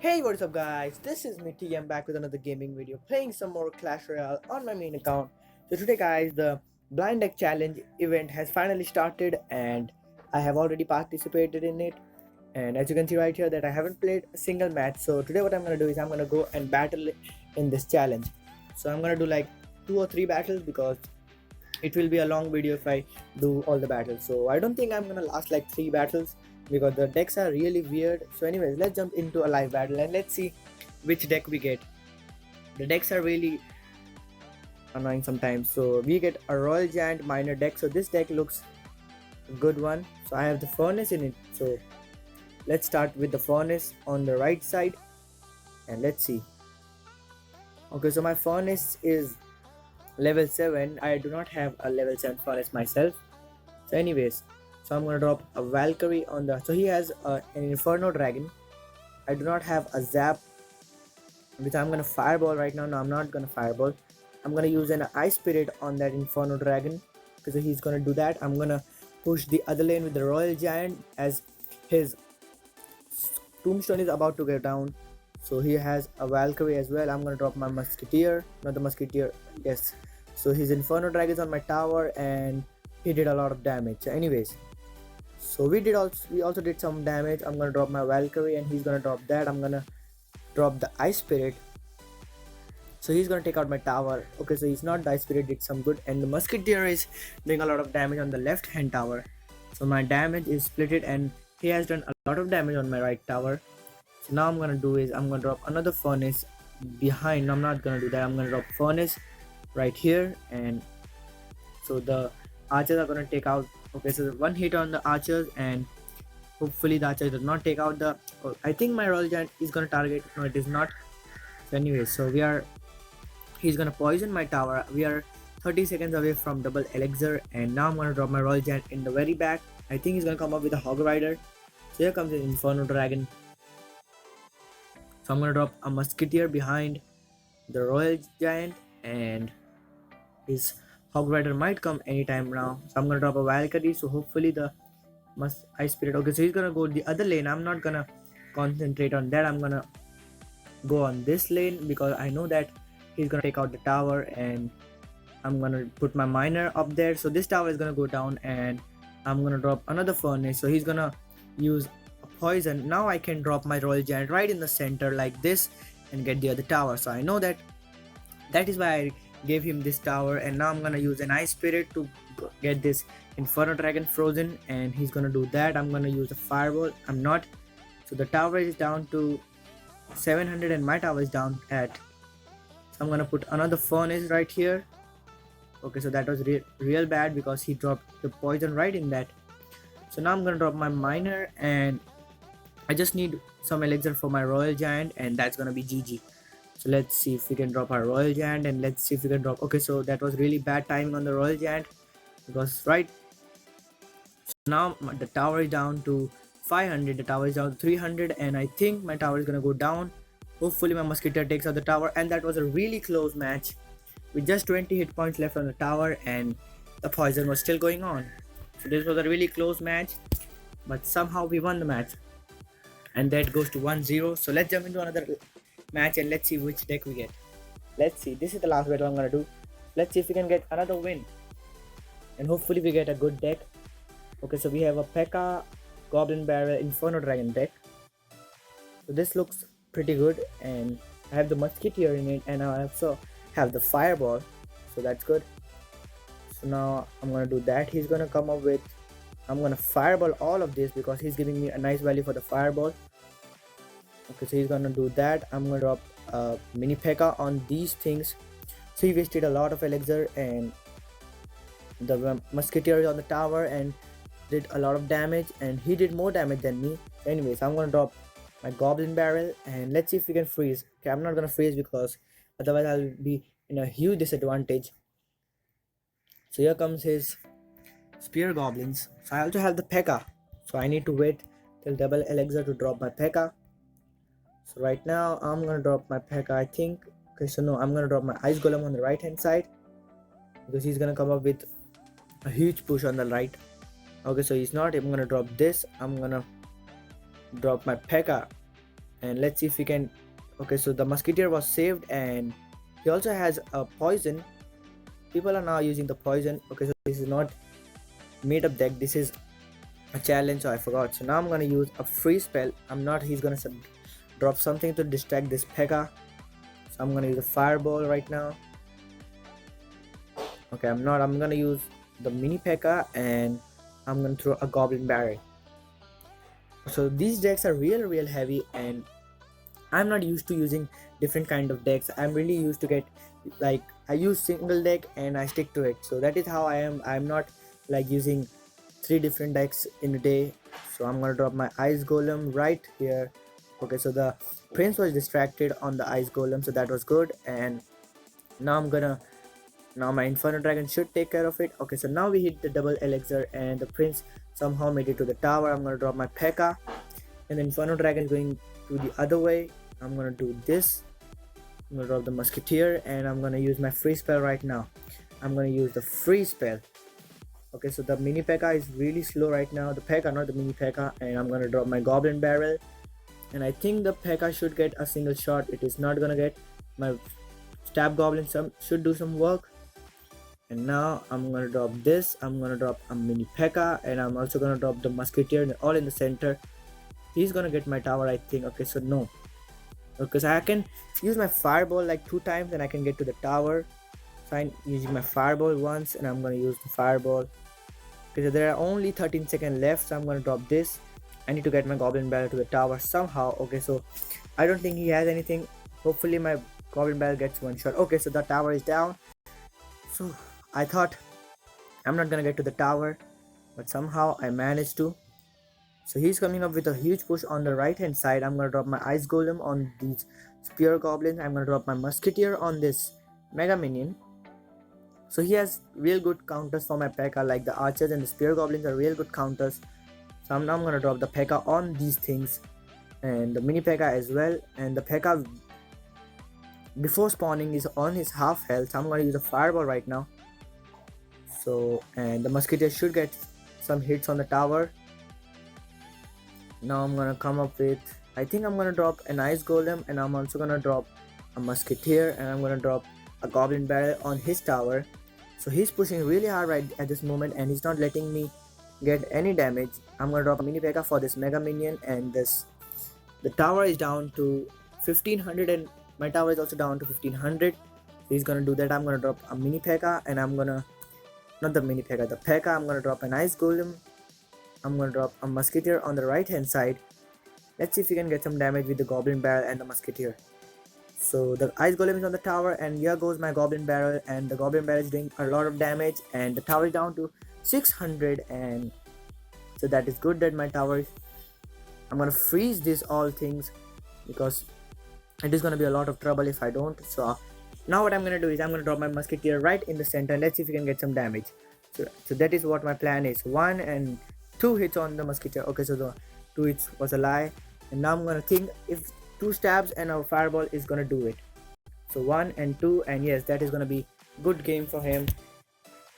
Hey, what's up guys, this is me T. I'm back with another gaming video playing some more Clash Royale on my main account. So today guys, the blind deck challenge event has finally started and I have already participated in it, and as you can see right here that I haven't played a single match. So today what I'm gonna do is I'm gonna go and battle in this challenge. So I'm gonna do like 2 or 3 battles because it will be a long video if I do all the battles. So I don't think I'm gonna last like 3 battles because the decks are really weird. So anyways, let's jump into a live battle and let's see which deck we get. The decks are really annoying sometimes. So we get a Royal Giant Miner deck. So this deck looks a good one. So I have the furnace in it. So let's start with the furnace on the right side and let's see. Okay, so my furnace is level 7. I do not have a level 7 furnace myself. So anyways, so I'm gonna drop a Valkyrie on the, so he has an Inferno Dragon. I do not have a Zap which I'm gonna fireball right now. No, I'm not gonna fireball. I'm gonna use an Ice Spirit on that Inferno Dragon because he's gonna do that. I'm gonna push the other lane with the Royal Giant as his tombstone is about to get down. So he has a Valkyrie as well. I'm gonna drop my Musketeer, not the Musketeer, yes. So his Inferno Dragon is on my tower and he did a lot of damage. So anyways, so we also did some damage. I'm gonna drop my Valkyrie and he's gonna drop that. I'm gonna drop the Ice Spirit. So he's gonna take out my tower. Okay, so he's not, the Ice Spirit did some good, and the Musketeer is doing a lot of damage on the left hand tower. So my damage is splitted and he has done a lot of damage on my right tower. So now I'm gonna do is I'm gonna drop another furnace behind. No, I'm not gonna do that. I'm gonna drop furnace right here, and so the archers are gonna take out. Okay, so one hit on the archers and hopefully the archer does not take out the, oh, I think my Royal Giant is gonna target. No, it is not. So anyway, so he's gonna poison my tower. We are 30 seconds away from double elixir, and now I'm gonna drop my Royal Giant in the very back. I think he's gonna come up with a Hog Rider. So here comes his Inferno Dragon. So I'm gonna drop a Musketeer behind the Royal Giant, and his Hog Rider might come anytime now. So I'm gonna drop a Valkyrie. So hopefully the Ice Spirit. Okay, so he's gonna go the other lane. I'm not gonna concentrate on that. I'm gonna go on this lane because I know that he's gonna take out the tower, and I'm gonna put my miner up there. So this tower is gonna go down, and I'm gonna drop another furnace. So he's gonna use a poison. Now I can drop my Royal Giant right in the center like this and get the other tower. So I know that is why I gave him this tower, and now I'm gonna use an Ice Spirit to get this Inferno Dragon frozen, and he's gonna do that. I'm gonna use a fireball. I'm not. So the tower is down to 700 and my tower is down at, so I'm gonna put another furnace right here. Okay, so that was real bad because he dropped the poison right in that. So now I'm gonna drop my miner, and I just need some elixir for my Royal Giant, and that's gonna be GG. So let's see if we can drop our Royal Giant, and let's see if we can drop. Okay, so that was really bad timing on the Royal Giant because right, so now the tower is down to 500, the tower is down to 300, and I think my tower is gonna go down. Hopefully my Musketeer takes out the tower, and that was a really close match with just 20 hit points left on the tower, and the poison was still going on. So this was a really close match, but somehow we won the match, and that goes to 1-0. So let's jump into another match and let's see which deck we get. Let's see, this is the last battle I'm gonna do. Let's see if we can get another win, and hopefully we get a good deck. Okay, so we have a P.E.K.K.A, Goblin Barrel, Inferno Dragon deck. So this looks pretty good, and I have the Musketeer in it, and I also have the Fireball, so that's good. So now I'm gonna do that. He's gonna come up with, I'm gonna fireball all of this because he's giving me a nice value for the fireball. Okay, so he's gonna do that. I'm gonna drop mini P.E.K.K.A on these things. So he wasted a lot of elixir, and the Musketeer is on the tower and did a lot of damage, and he did more damage than me. Anyways, I'm gonna drop my Goblin Barrel, and let's see if we can freeze. Okay, I'm not gonna freeze because otherwise I'll be in a huge disadvantage. So here comes his Spear Goblins. So I also have the P.E.K.K.A, so I need to wait till double elixir to drop my P.E.K.K.A. So right now I'm gonna drop my P.E.K.K.A, I think. Okay, so no, I'm gonna drop my Ice Golem on the right hand side because he's gonna come up with a huge push on the right. Okay, so he's not. I'm gonna drop this. I'm gonna drop my P.E.K.K.A And let's see if we can. Okay, so the musketeer was saved, and he also has a poison. People are now using the poison. Okay, so this is not made up deck, this is a challenge, so I forgot. So now I'm gonna use a free spell. I'm not He's gonna drop something to distract this Pekka, so I'm gonna use a fireball right now. Okay, I'm gonna use the mini Pekka, and I'm gonna throw a goblin barrel. So these decks are real heavy, and I'm not used to using different kind of decks. I'm really used to get, like, I use single deck and I stick to it. So that is how I am. I'm not like using three different decks in a day. So I'm gonna drop my ice golem right here. Okay, so the prince was distracted on the ice golem, so that was good. And now now my inferno dragon should take care of it. Okay, so now we hit the double elixir, and the prince somehow made it to the tower. I'm gonna drop my Pekka, and the inferno dragon is going to the other way. I'm gonna do this. I'm gonna drop the musketeer, and I'm gonna use my free spell right now. I'm gonna use the free spell. Okay, so the mini Pekka is really slow right now. The Pekka, not the mini Pekka. And I'm gonna drop my goblin barrel, and I think the Pekka should get a single shot. It is not gonna get. My stab goblin should do some work. And now I'm gonna drop this. I'm gonna drop a mini Pekka, and I'm also gonna drop the musketeer all in the center. He's gonna get my tower, I think. Okay, so no, because I can use my fireball like 2 times and I can get to the tower. So I'm using my fireball once, and I'm gonna use the fireball because there are only 13 seconds left. So I'm gonna drop this. I need to get my goblin barrel to the tower somehow. Okay, so I don't think he has anything. Hopefully my goblin barrel gets one shot. Okay, so the tower is down. So I thought I'm not gonna get to the tower, but somehow I managed to. So he's coming up with a huge push on the right hand side. I'm gonna drop my ice golem on these spear goblins. I'm gonna drop my musketeer on this mega minion. So he has real good counters for my Pekka, like the archers and the spear goblins are real good counters. So now I'm gonna drop the Pekka on these things, and the mini Pekka as well. And the Pekka before spawning is on his half health. So I'm gonna use a fireball right now. So, and the musketeer should get some hits on the tower. Now I'm gonna come up with, I think I'm gonna drop an ice golem, and I'm also gonna drop a musketeer, and I'm gonna drop a goblin barrel on his tower. So he's pushing really hard right at this moment, and he's not letting me get any damage. I'm gonna drop a mini Pekka for this mega minion, and the tower is down to 1500, and my tower is also down to 1500. So he's gonna do that. I'm gonna drop a mini Pekka, and I'm gonna, not the mini Pekka, the Pekka. I'm gonna drop an ice golem. I'm gonna drop a musketeer on the right hand side. Let's see if we can get some damage with the goblin barrel and the musketeer. So the ice golem is on the tower, and here goes my goblin barrel, and the goblin barrel is doing a lot of damage, and the tower is down to 600. And so that is good that my tower is, I'm gonna freeze these all things because it is gonna be a lot of trouble if I don't. So now what I'm gonna do is I'm gonna drop my musketeer right in the center, and let's see if we can get some damage. So that is what my plan is. 1 and 2 hits on the musketeer. Okay, so the 2 hits was a lie, and now I'm gonna think if 2 stabs and a fireball is gonna do it. So 1 and 2, and yes, that is gonna be good game for him.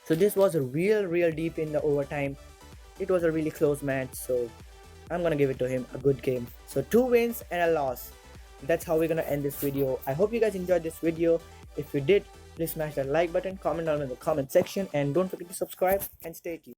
So this was a real deep in the overtime. It was a really close match, so I'm gonna give it to him a good game. So 2 wins and a loss. That's how we're gonna end this video. I hope you guys enjoyed this video. If you did, please smash that like button, comment down in the comment section, and don't forget to subscribe and stay tuned.